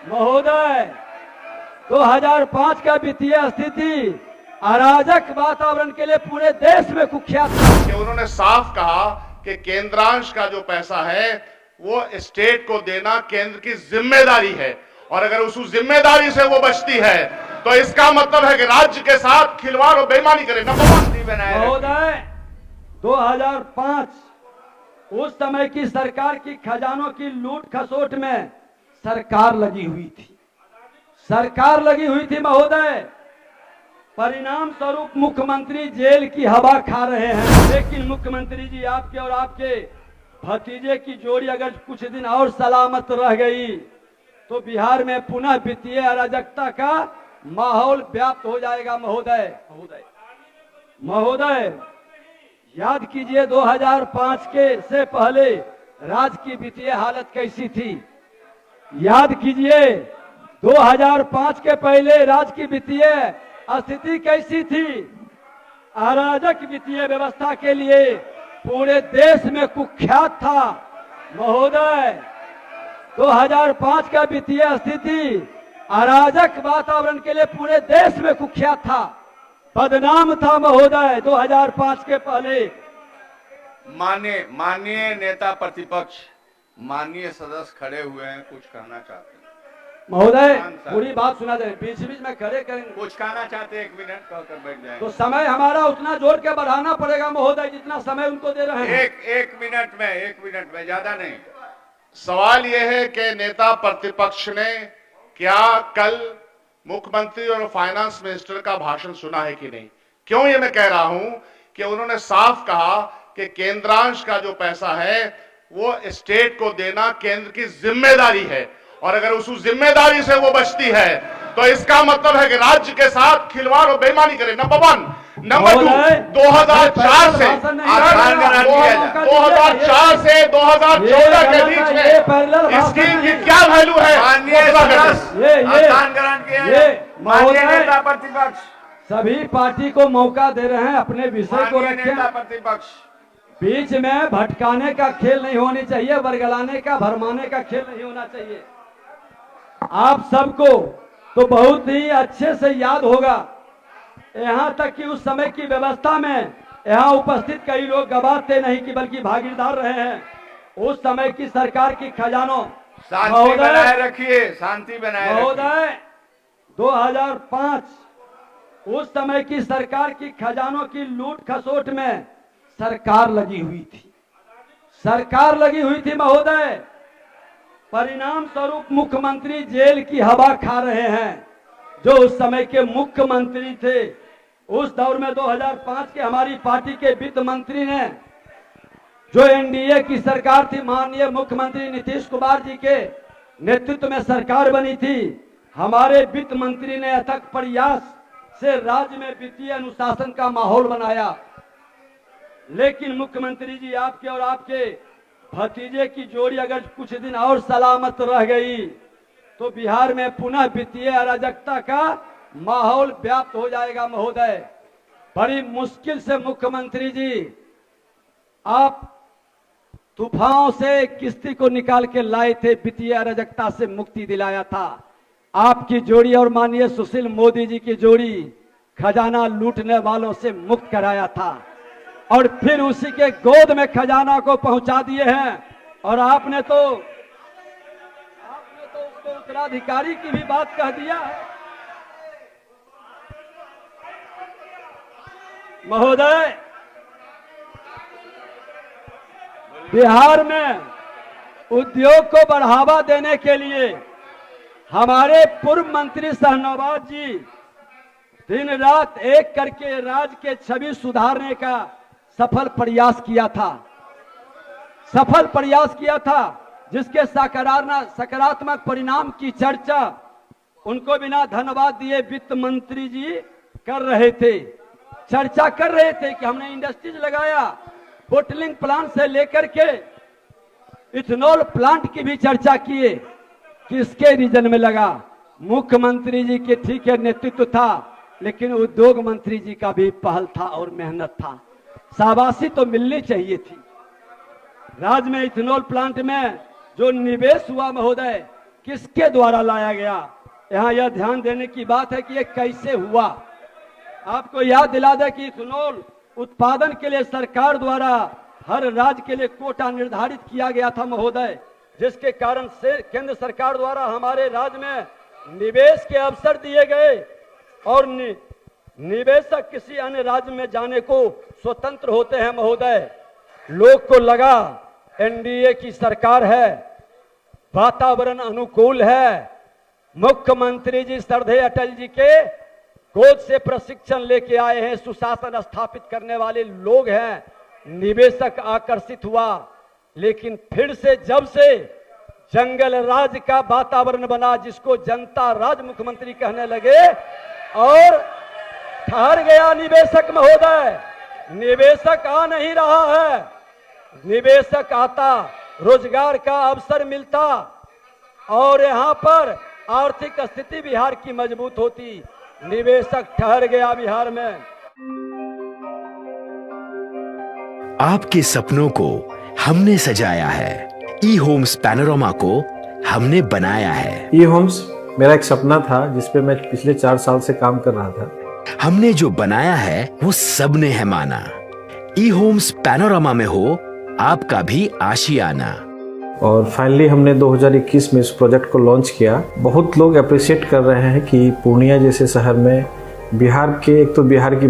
महोदय, 2005 का वित्तीय स्थिति अराजक वातावरण के लिए पूरे देश में कुख्यात था। कि उन्होंने साफ कहा कि केंद्रांश का जो पैसा है वो स्टेट को देना केंद्र की जिम्मेदारी है, और अगर उस जिम्मेदारी से वो बचती है तो इसका मतलब है कि राज्य के साथ खिलवाड़ और बेईमानी करे। महोदय, 2005 उस समय की सरकार की खजानों की लूट खसोट में सरकार लगी हुई थी महोदय। परिणाम स्वरूप मुख्यमंत्री जेल की हवा खा रहे हैं। लेकिन मुख्यमंत्री जी, आपके और आपके भतीजे की जोड़ी अगर कुछ दिन और सलामत रह गई तो बिहार में पुनः वित्तीय अराजकता का माहौल व्याप्त हो जाएगा। महोदय, याद कीजिए 2005 के से पहले राज्य की वित्तीय हालत कैसी थी। याद कीजिए 2005 के पहले राज्य की वित्तीय स्थिति कैसी थी। अराजक वित्तीय व्यवस्था के लिए पूरे देश में कुख्यात था। महोदय, 2005 का वित्तीय स्थिति अराजक वातावरण के लिए पूरे देश में कुख्यात था, बदनाम था महोदय। 2005 के पहले माननीय नेता प्रतिपक्ष, माननीय सदस्य खड़े हुए हैं, कुछ कहना चाहते हैं महोदय। पूरी बात सुना दे, बीच बीच में खड़े करेंगे। कुछ कहना चाहते हैं, 1 मिनट कहकर बैठ जाएंगे। तो समय हमारा उतना जोड़ के बढ़ाना पड़ेगा महोदय, जितना समय उनको दे रहे हैं। एक मिनट में, ज्यादा नहीं। सवाल यह है कि नेता प्रतिपक्ष ने क्या कल मुख्यमंत्री और फाइनेंस मिनिस्टर का भाषण सुना है कि नहीं? क्यों ये मैं कह रहा हूं कि उन्होंने साफ कहा कि केंद्रांश का जो पैसा है वो स्टेट को देना केंद्र की जिम्मेदारी है, और अगर उस जिम्मेदारी से वो बचती है तो इसका मतलब है कि राज्य के साथ खिलवाड़ और बेईमानी करे। नंबर 1। नंबर 2, 2004 से 2014 के बीच में स्कीम की क्या वैल्यू है? माननीय नेता प्रतिपक्ष, सभी पार्टी को मौका दे रहे हैं, अपने विषय को रखें। प्रतिपक्ष, बीच में भटकाने का खेल नहीं होनी चाहिए, वर्गलाने का, भरमाने का खेल नहीं होना चाहिए। आप सबको तो बहुत ही अच्छे से याद होगा, यहाँ तक कि उस समय की व्यवस्था में यहाँ उपस्थित कई लोग गवाह नहीं कि बल्कि भागीदार रहे हैं। उस समय की सरकार की खजानों, शांति बनाए रखिए, शांति बनाए महोदय, 2005 उस समय की सरकार की खजानों की लूट खसोट में सरकार लगी हुई थी महोदय। परिणाम स्वरूप मुख्यमंत्री जेल की हवा खा रहे हैं। जो उस समय के मुख्यमंत्री थे, उस दौर में 2005 के हमारी पार्टी के वित्त मंत्री ने, जो एनडीए की सरकार थी, माननीय मुख्यमंत्री नीतीश कुमार जी के नेतृत्व में सरकार बनी थी, हमारे वित्त मंत्री ने अथक प्रयास से राज्य में वित्तीय अनुशासन का माहौल बनाया। लेकिन मुख्यमंत्री जी, आपके और आपके भतीजे की जोड़ी अगर कुछ दिन और सलामत रह गई तो बिहार में पुनः वित्तीय अराजकता का माहौल व्याप्त हो जाएगा महोदय। बड़ी मुश्किल से मुख्यमंत्री जी आप तूफानों से किश्ती को निकाल के लाए थे, वित्तीय अराजकता से मुक्ति दिलाया था। आपकी जोड़ी और माननीय सुशील मोदी जी की जोड़ी खजाना लूटने वालों से मुक्त कराया था, और फिर उसी के गोद में खजाना को पहुंचा दिए हैं। और आपने तो उसको उत्तराधिकारी की भी बात कह दिया है महोदय। बिहार में उद्योग को बढ़ावा देने के लिए हमारे पूर्व मंत्री शाहनवाज जी दिन रात एक करके राज्य के छवि सुधारने का सफल प्रयास किया था, जिसके सकारात्मक परिणाम की चर्चा उनको बिना धन्यवाद दिए वित्त मंत्री जी कर रहे थे। चर्चा कर रहे थे कि हमने इंडस्ट्रीज लगाया, बोटलिंग प्लांट से लेकर के इथेनॉल प्लांट की भी चर्चा किए। किसके रीजन में लगा? मुख्यमंत्री जी के ठीक है नेतृत्व था, लेकिन उद्योग मंत्री जी का भी पहल था और मेहनत था। शाबाशी तो मिलनी चाहिए थी। राज्य में इथेनॉल प्लांट में जो निवेश हुआ महोदय, किसके द्वारा लाया गया। यहाँ यह ध्यान देने की बात है कि ये कैसे हुआ। आपको याद दिला दे कि इथेनॉल उत्पादन के लिए सरकार द्वारा हर राज्य के लिए कोटा निर्धारित किया गया था महोदय, जिसके कारण से केंद्र सरकार द्वारा हमारे राज्य में निवेश के अवसर दिए गए और निवेशक किसी अन्य राज्य में जाने को स्वतंत्र होते हैं महोदय। लोग को लगा एनडीए की सरकार है, वातावरण अनुकूल है, मुख्यमंत्री जी श्रद्धेय अटल जी के गोद से प्रशिक्षण लेके आए हैं, सुशासन स्थापित करने वाले लोग हैं, निवेशक आकर्षित हुआ। लेकिन फिर से जब से जंगल राज का वातावरण बना, जिसको जनता राज मुख्यमंत्री कहने लगे, और ठहर गया निवेशक महोदय। निवेशक आ नहीं रहा है। निवेशक आता, रोजगार का अवसर मिलता और यहाँ पर आर्थिक स्थिति बिहार की मजबूत होती। निवेशक ठहर गया बिहार में। आपके सपनों को हमने सजाया है, ई होम्स पैनोरामा को हमने बनाया है। ई होम्स मेरा एक सपना था जिसपे मैं पिछले 4 साल से काम कर रहा था। हमने जो बनाया है वो सबने है माना। ई होम्स पैनोरामा में हो आपका भी आशियाना। और फाइनली हमने 2021 में इस प्रोजेक्ट को लॉन्च किया। बहुत लोग अप्रिशिएट कर रहे हैं कि पूर्णिया जैसे शहर में बिहार के, एक तो बिहार की